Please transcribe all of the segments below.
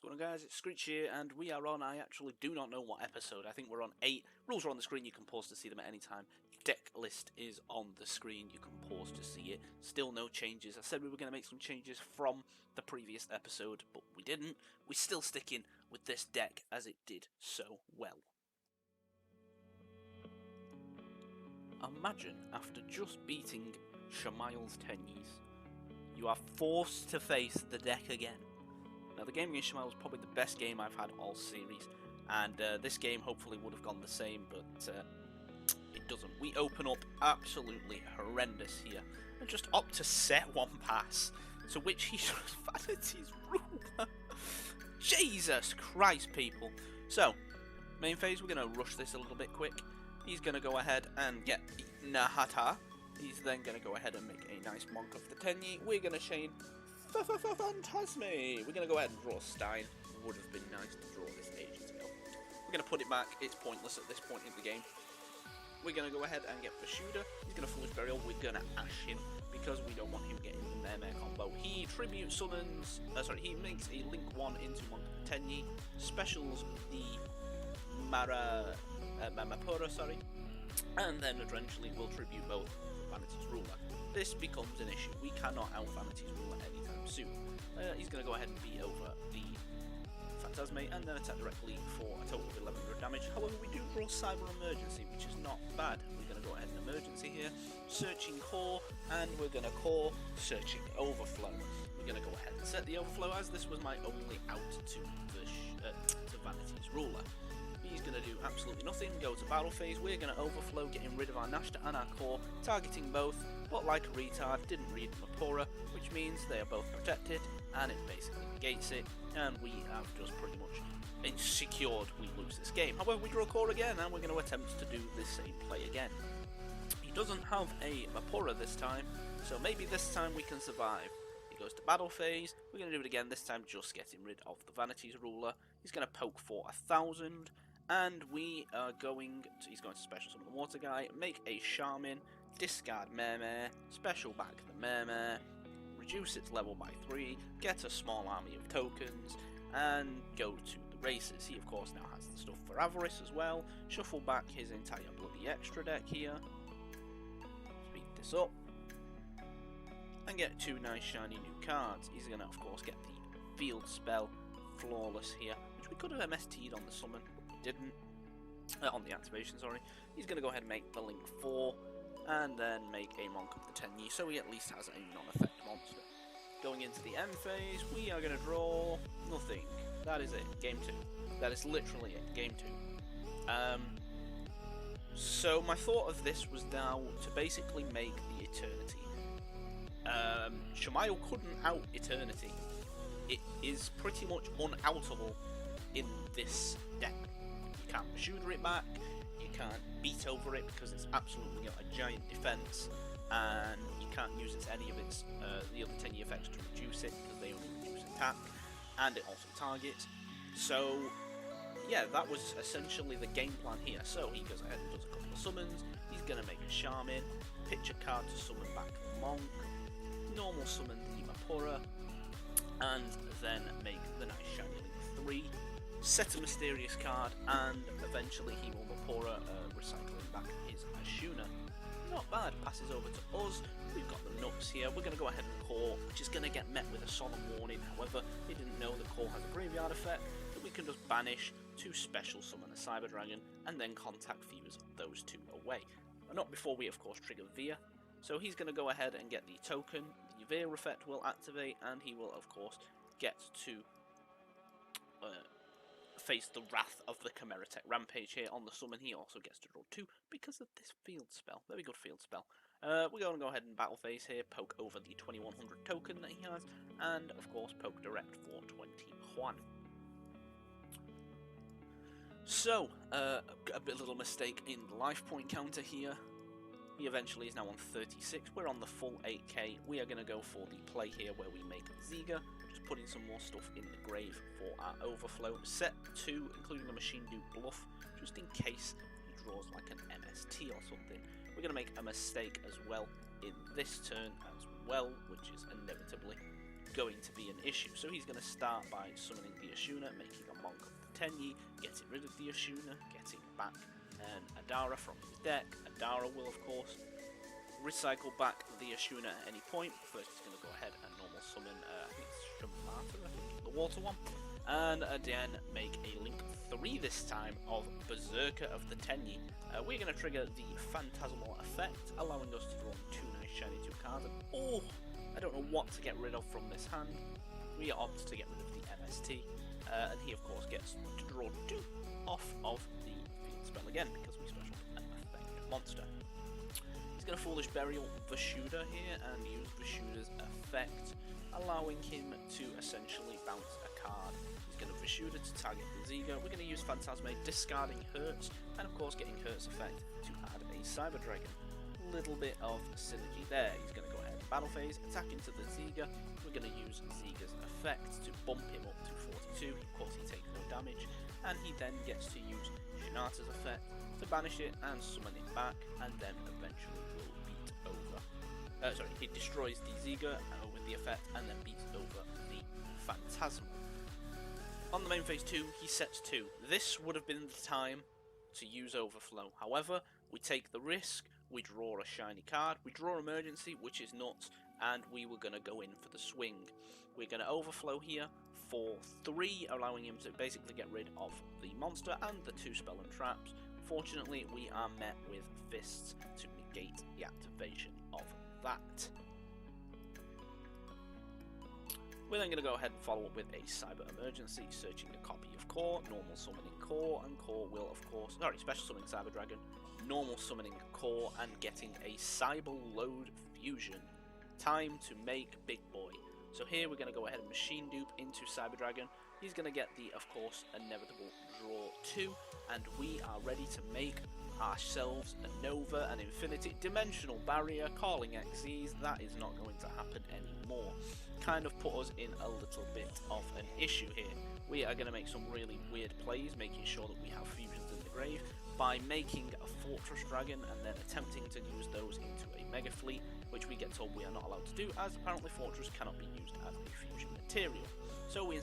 going on, guys? It's Screech here, and we are on, I actually do not know what episode. I think we're on 8. Rules are on the screen, you can pause to see them at any time. Deck list is on the screen, you can pause to see it. Still no changes. I said we were going to make some changes from the previous episode, but we didn't. We're still sticking with this deck as it did so well. Imagine, after just beating Shamail's Tenyis, you are forced to face the deck again. Now, the game against Shamail was probably the best game I've had all series, and this game hopefully would have gone the same, but it doesn't. We open up absolutely horrendous here, and just opt to set one pass, to which he shows Vanity's Ruler. Jesus Christ, people. So, main phase, we're going to rush this a little bit quick. He's going to go ahead and get Nahata. He's then going to go ahead and make a nice Monk of the Tenyi. We're going to chain Phantasme. We're going to go ahead and draw Stein. Would have been nice to draw this ages ago. We're going to put it back. It's pointless at this point in the game. We're going to go ahead and get Fashuda. He's going to Foolish Burial. We're going to Ash him because we don't want him getting the Mare combo. He tribute summons. He makes a Link 1 into Monk of the Tenyi. Specials the Mamapura, and then eventually we'll tribute both Vanity's Ruler. This becomes an issue. We cannot out Vanity's Ruler anytime soon. He's going to go ahead and beat over the Phantasme and then attack directly for a total of 1100 damage. However, we do draw Cyber Emergency, which is not bad. We're going to go ahead and Emergency here, searching Core, and we're going to Core, searching Overflow. We're going to go ahead and set the Overflow, as this was my only out to Vanity's Ruler. He's going to do absolutely nothing, go to battle phase. We're going to Overflow, getting rid of our Nashta and our Core, targeting both, but like a retard, didn't read Mapura, which means they are both protected, and it basically negates it, and we have just pretty much secured we lose this game. However, we draw Core again, and we're going to attempt to do the same play again. He doesn't have a Mapura this time, so maybe this time we can survive. He goes to battle phase. We're going to do it again, this time just getting rid of the Vanity's Ruler. He's going to poke for 1000. And we are going to, he's going to special summon the water guy, make a Shaman, discard Mare, special back the Mare, reduce its level by 3, get a small army of tokens, and go to the races. He of course now has the stuff for Avarice as well, shuffle back his entire bloody extra deck here, speed this up, and get 2 nice shiny new cards. He's going to of course get the field spell, Flawless here, which we could have MST'd on the summon, didn't, on the activation, sorry. He's going to go ahead and make the Link 4, and then make a Monk of the Tenyi, so he at least has a non-effect monster. Going into the end phase, we are going to draw nothing. That is it, game 2. That is literally it, game 2. So my thought of this was now to basically make the Eternity. Shamail couldn't out Eternity. It is pretty much unoutable in this deck. You can't shooter it back, you can't beat over it because it's absolutely got a giant defense, and you can't use any of its the other Tenyi effects to reduce it because they only reduce attack, and it also targets. So yeah, that was essentially the game plan here. So he goes ahead and does a couple of summons. He's going to make a Shaman, pitch a card to summon back the Monk, normal summon the Mapura, and then make the nice shiny Link 3. Set a mysterious card, and eventually he will Mapura, recycling back his Ashuna. Not bad, passes over to us. We've got the nuts here. We're going to go ahead and Core, which is going to get met with a solemn warning. However, he didn't know the Core has a graveyard effect, that we can just banish to special summon a Cyber Dragon, and then contact fuse those two away. And not before we, of course, trigger Veer. So he's going to go ahead and get the token. The Veer effect will activate, and he will, of course, get to face the wrath of the Chimeratech Rampage here on the summon. He also gets to draw 2 because of this field spell. Very good field spell. We're going to go ahead and battle phase here, poke over the 2100 token that he has, and of course poke direct for 21. So, a little mistake in the life point counter here. He eventually is now on 36. We're on the full 8k. We are going to go for the play here where we make Ziga, just putting some more stuff in the grave for our Overflow. Set 2, including a Machine Duke Bluff, just in case he draws like an MST or something. We're going to make a mistake as well in this turn as well, which is inevitably going to be an issue. So he's going to start by summoning the Ashuna, making a Monk of the Tenyi, getting rid of the Ashuna, getting back an Adara from his deck. Adara will, of course, recycle back the Ashuna at any point. First, he's going to go ahead and normal summon, I think it's Shamata, the water one, and then make a Link 3 this time of Berserker of the Tenyi. We're going to trigger the Phantasmal effect, allowing us to draw 2 nice shiny 2 cards. And oh, I don't know what to get rid of from this hand. We opt to get rid of the MST, and he of course gets to draw 2 off of the field spell again because we special an effect monster. He's going to Foolish Burial Vashuda here and use Vashuda's effect, allowing him to essentially bounce a card. He's going to Vashuda to target the Ziga. We're going to use Phantasme, discarding Hertz, and of course getting Hertz effect to add a Cyber Dragon. Little bit of synergy there. He's going to go ahead and battle phase, attack into the Ziga. We're going to use Ziga's effect to bump him up to 42. Of course, he takes no damage, and he then gets to use Shinata's effect to banish it and summon it back, and then eventually will beat over. He destroys the Ziga with the effect, and then beats over the Phantasmal. On the main phase 2, he sets 2. This would have been the time to use Overflow. However, we take the risk. We draw a shiny card, we draw Emergency, which is nuts, and we were going to go in for the swing. We're going to Overflow here for 3, allowing him to basically get rid of the monster and the 2 spell and traps. Fortunately, we are met with Fists to negate the activation of that. We're then going to go ahead and follow up with a Cyber Emergency, searching a copy of Core, normal summoning Core, and Core will of course, special summoning Cyber Dragon, normal summoning Core, and getting a Cyber Load Fusion. Time to make Big Boy. So here we're going to go ahead and Machine Dupe into Cyber Dragon. He's going to get the, of course, inevitable draw 2, and we are ready to make ourselves a Nova, an Infinity Dimensional Barrier, calling Xyz. That is not going to happen anymore. Kind of put us in a little bit of an issue here. We are going to make some really weird plays, making sure that we have fusions in the grave, by making a Fortress Dragon and then attempting to use those into a Mega Fleet, which we get told we are not allowed to do, as apparently Fortress cannot be used as a fusion material. So we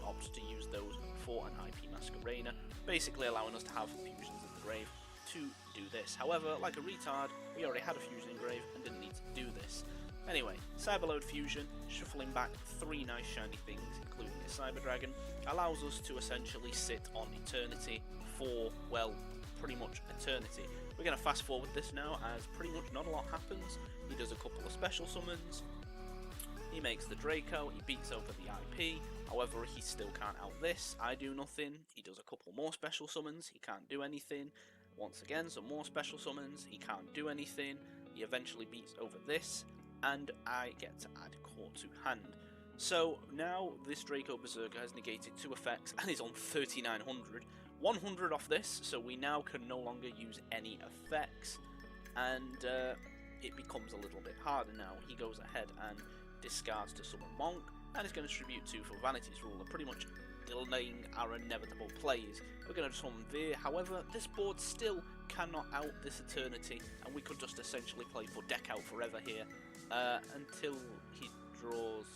opt to use those for an IP Masquerena, basically allowing us to have fusions in the grave to do this. However, like a retard, we already had a fusion in grave and didn't need to do this. Anyway, Cyberload Fusion, shuffling back 3 nice shiny things, including a Cyber Dragon, allows us to essentially sit on Eternity for, well, pretty much eternity. We're going to fast forward this now, as pretty much not a lot happens. He does a couple of special summons, he makes the Draco, he beats over the IP, however he still can't out this. I do nothing, he does a couple more special summons, he can't do anything. Once again, some more special summons, he can't do anything. He eventually beats over this, and I get to add Core to hand. So now this Draco Berserker has negated 2 effects and is on 3900. 100 off this, so we now can no longer use any effects, and it becomes a little bit harder now. He goes ahead and discards to summon Monk, and is going to tribute 2 for Vanity's Ruler, pretty much delaying our inevitable plays. We're going to summon Veer, however, this board still cannot out this Eternity, and we could just essentially play for Deck Out Forever here, until he draws